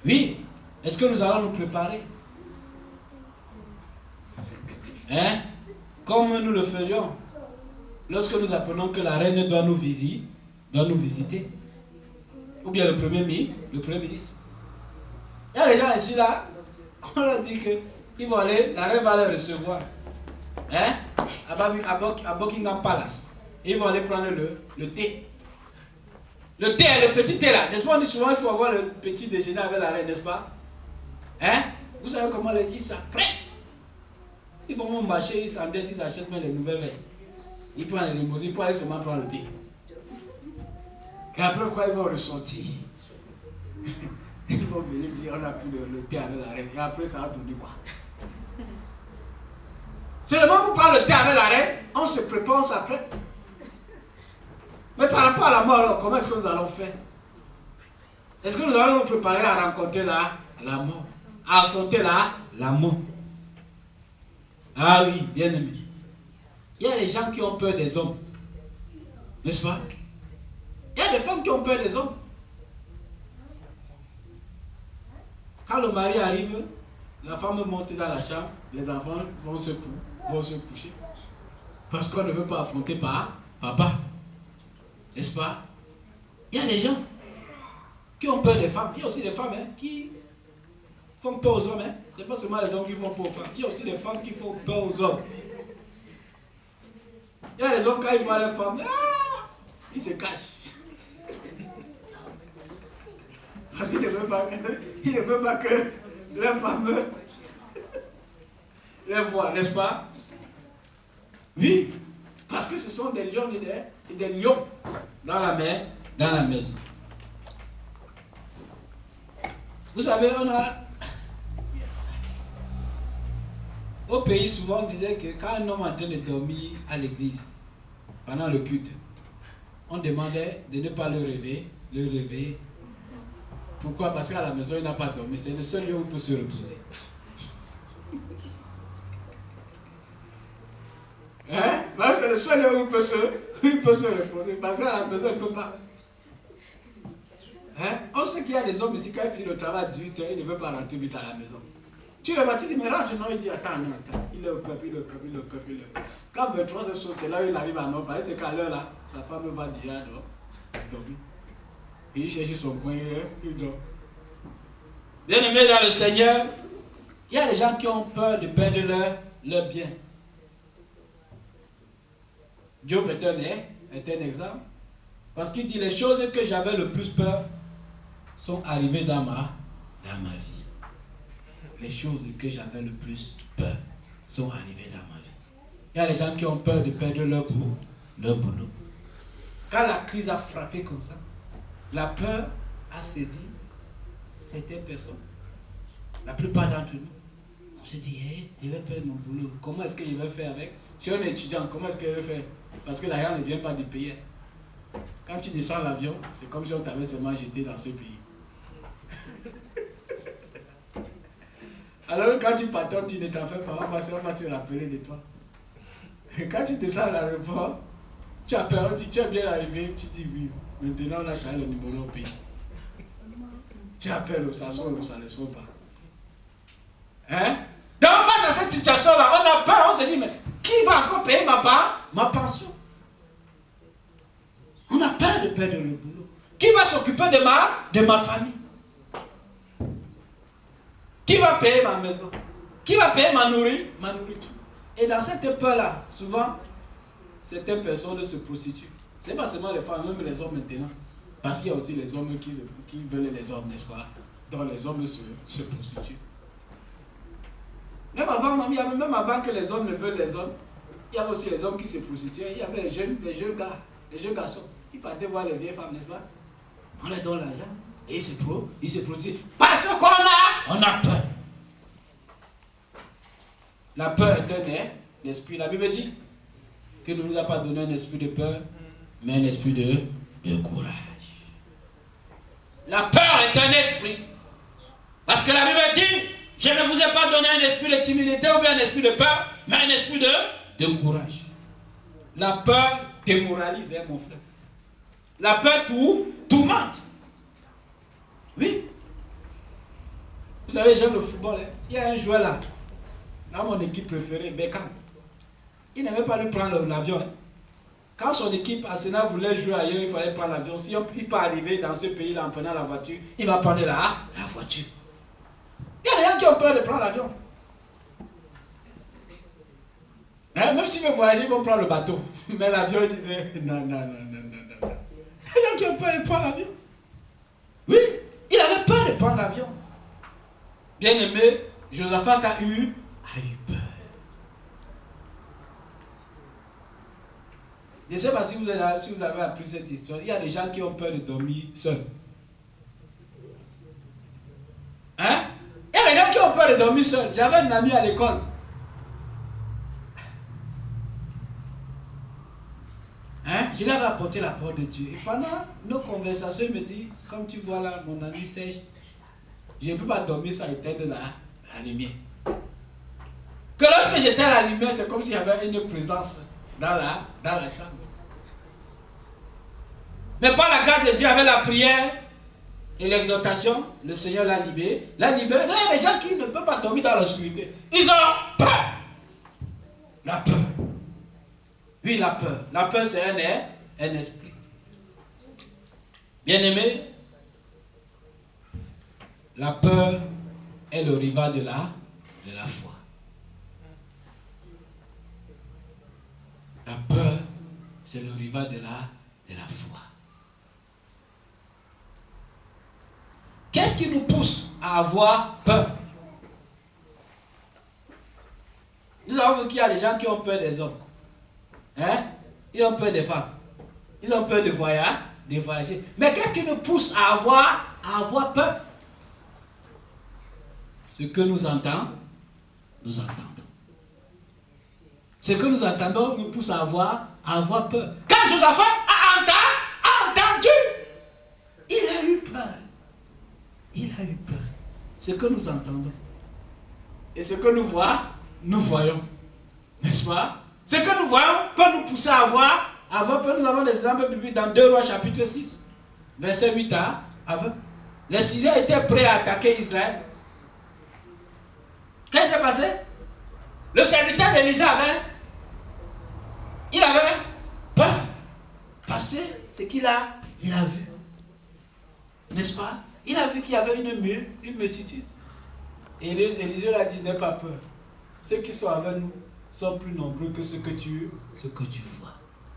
Oui. Est-ce que nous allons nous préparer? Hein? Comme nous le faisions lorsque nous apprenons que la reine doit nous visiter. Ou bien le premier ministre. Il y a des gens ici là, on leur dit qu'ils vont aller, la reine va les recevoir. Hein? À Buckingham Palace. Et ils vont aller prendre le thé. Le thé, le petit thé là. N'est-ce pas? On dit souvent qu'il faut avoir le petit déjeuner avec la reine, n'est-ce pas? Hein? Vous savez comment ils s'apprêtent. Ils vont marcher, ils s'endettent, ils achètent même les nouvelles vestes. Ils prennent les limousines pour aller seulement prendre le thé. Et après quoi, ils vont ressortir. Ils vont venir dire on a pris le thé avec la reine. Et après ça va tourner quoi? Seulement pour prendre le thé avec la reine, on se prépare, on s'apprête. Mais par rapport à la mort, alors, comment est-ce que nous allons faire? Est-ce que nous allons nous préparer à rencontrer la mort? À affronter la mort? Ah oui, bien aimé. Il y a des gens qui ont peur des hommes. N'est-ce pas? Il y a des femmes qui ont peur des hommes. Quand le mari arrive, la femme monte dans la chambre, les enfants vont se coucher. Parce qu'on ne veut pas affronter papa. N'est-ce pas? Il y a des gens qui ont peur des femmes. Il y a aussi des femmes qui font peur aux hommes. Ce n'est pas seulement les hommes qui font peur aux femmes. Il y a aussi des femmes qui font peur aux hommes. Il y a des hommes, quand ils voient les femmes, ils se cachent. Parce qu'ils ne veulent pas que les femmes les voient, n'est-ce pas? Oui, parce que ce sont des lions et des lions dans la maison. Vous savez, au pays, souvent on disait que quand un homme est en train de dormir à l'église, pendant le culte, on demandait de ne pas le réveiller. Pourquoi? Parce qu'à la maison, il n'a pas dormi. C'est le seul lieu où il peut se reposer. Hein? C'est le seul lieu où il peut se reposer. Parce qu'à la maison, il ne peut pas. Hein? On sait qu'il y a des hommes ici, quand ils finissent le travail à 18h, ils ne veulent pas rentrer vite à la maison. Tu le vois, tu dis, mais rentre, non, il dit, attends. Il est au peuple. Quand 23h saute, c'est là où il arrive à Nord, c'est qu'à l'heure là, sa femme va déjà dormir. Il cherche son coin, il dort. Bien aimé dans le Seigneur, il y a des gens qui ont peur de perdre leur bien. Job est un exemple. Parce qu'il dit, les choses que j'avais le plus peur sont arrivées dans ma vie. Les choses que j'avais le plus peur sont arrivées dans ma vie. Il y a des gens qui ont peur de perdre leur boulot. Quand la crise a frappé comme ça, la peur a saisi certaines personnes. La plupart d'entre nous, on se dit, je vais perdre mon boulot. Comment est-ce que je vais faire avec? Si on est étudiant, comment est-ce que je vais faire? Parce que l'argent ne vient pas du pays. Quand tu descends l'avion, c'est comme si on t'avait seulement jeté dans ce pays. Alors quand tu pars, tu ne t'en fais pas, on va se rappeler de toi. Et quand tu descends à l'aéroport, tu as peur, tu es bien arrivé, tu dis oui. Maintenant, on a changé le numéro au pays. Tu appelles, ça sonne ou ça ne sonne pas. Hein? Donc, face à cette situation-là, on a peur, on se dit, mais qui va encore payer ma pension? On a peur de perdre le boulot. Qui va s'occuper de ma famille? Qui va payer ma maison? Qui va payer ma nourriture? Et dans cette peur-là, souvent, certaines personnes se prostituent. Ce n'est pas seulement les femmes, même les hommes maintenant. Parce qu'il y a aussi les hommes qui veulent les hommes, n'est-ce pas? Donc les hommes se prostituent. Même avant que les hommes ne veulent les hommes, il y avait aussi les hommes qui se prostituaient. Il y avait les jeunes garçons. Ils partaient voir les vieilles femmes, n'est-ce pas? On leur donne l'argent et ils se prostituent. Parce qu'on a peur. La peur est un esprit. La Bible dit qu'il ne nous a pas donné un esprit de peur, mais un esprit de courage. La peur est un esprit. Parce que la Bible dit, je ne vous ai pas donné un esprit de timidité ou bien un esprit de peur, mais un esprit de courage. La peur démoralise, mon frère. La peur tourmente. Oui. savez, j'aime le football. Hein. Il y a un joueur là, dans mon équipe préférée, Beckham. Il n'aimait pas lui prendre l'avion. Hein. Quand son équipe Arsenal voulait jouer ailleurs, il fallait prendre l'avion. Si il peut arriver dans ce pays-là en prenant la voiture, il va prendre la voiture. Il y a des gens qui ont peur de prendre l'avion. Hein, même s'ils veulent voyager, ils vont prendre le bateau. Mais l'avion, il disait non. Il y a des gens qui ont peur de prendre l'avion. Oui, il avait peur de prendre l'avion. Bien aimé, Josaphat a eu peur. Je ne sais pas si vous avez appris cette histoire. Il y a des gens qui ont peur de dormir seuls. Hein? Il y a des gens qui ont peur de dormir seuls. J'avais un ami à l'école. Hein? Je lui avais apporté la parole de Dieu. Et pendant nos conversations, il me dit, comme tu vois là, mon ami Serge, je ne peux pas dormir sans éteindre la lumière. Que lorsque j'éteins la lumière, c'est comme s'il y avait une présence dans la chambre. Mais par la grâce de Dieu, avec la prière et l'exhortation, le Seigneur l'a libéré. Il y a des gens qui ne peuvent pas dormir dans l'obscurité. Ils ont peur. La peur. Oui, la peur. La peur, c'est un esprit. Bien-aimé, la peur est le rival de la foi. La peur, c'est le rival de la foi. Qu'est-ce qui nous pousse à avoir peur? Nous savons qu'il y a des gens qui ont peur des hommes. Hein? Ils ont peur des femmes. Ils ont peur de voyager. Mais qu'est-ce qui nous pousse à avoir peur? Ce que nous entendons. Ce que nous entendons nous pousse à avoir peur. Quand Josaphat a entendu, il a eu peur. Ce que nous entendons. Et ce que nous voyons. N'est-ce pas? Ce que nous voyons peut nous pousser à avoir peur. Nous avons des exemples bibliques dans 2 Rois chapitre 6, verset 8 à 20. Les Syriens étaient prêts à attaquer Israël. Qu'est-ce qui s'est passé? Le serviteur d'Élisée avait peur. Parce que ce qu'il a vu. N'est-ce pas? Il a vu qu'il y avait une multitude. Et Élisée lui a dit, n'aie pas peur. Ceux qui sont avec nous sont plus nombreux que ce que tu vois.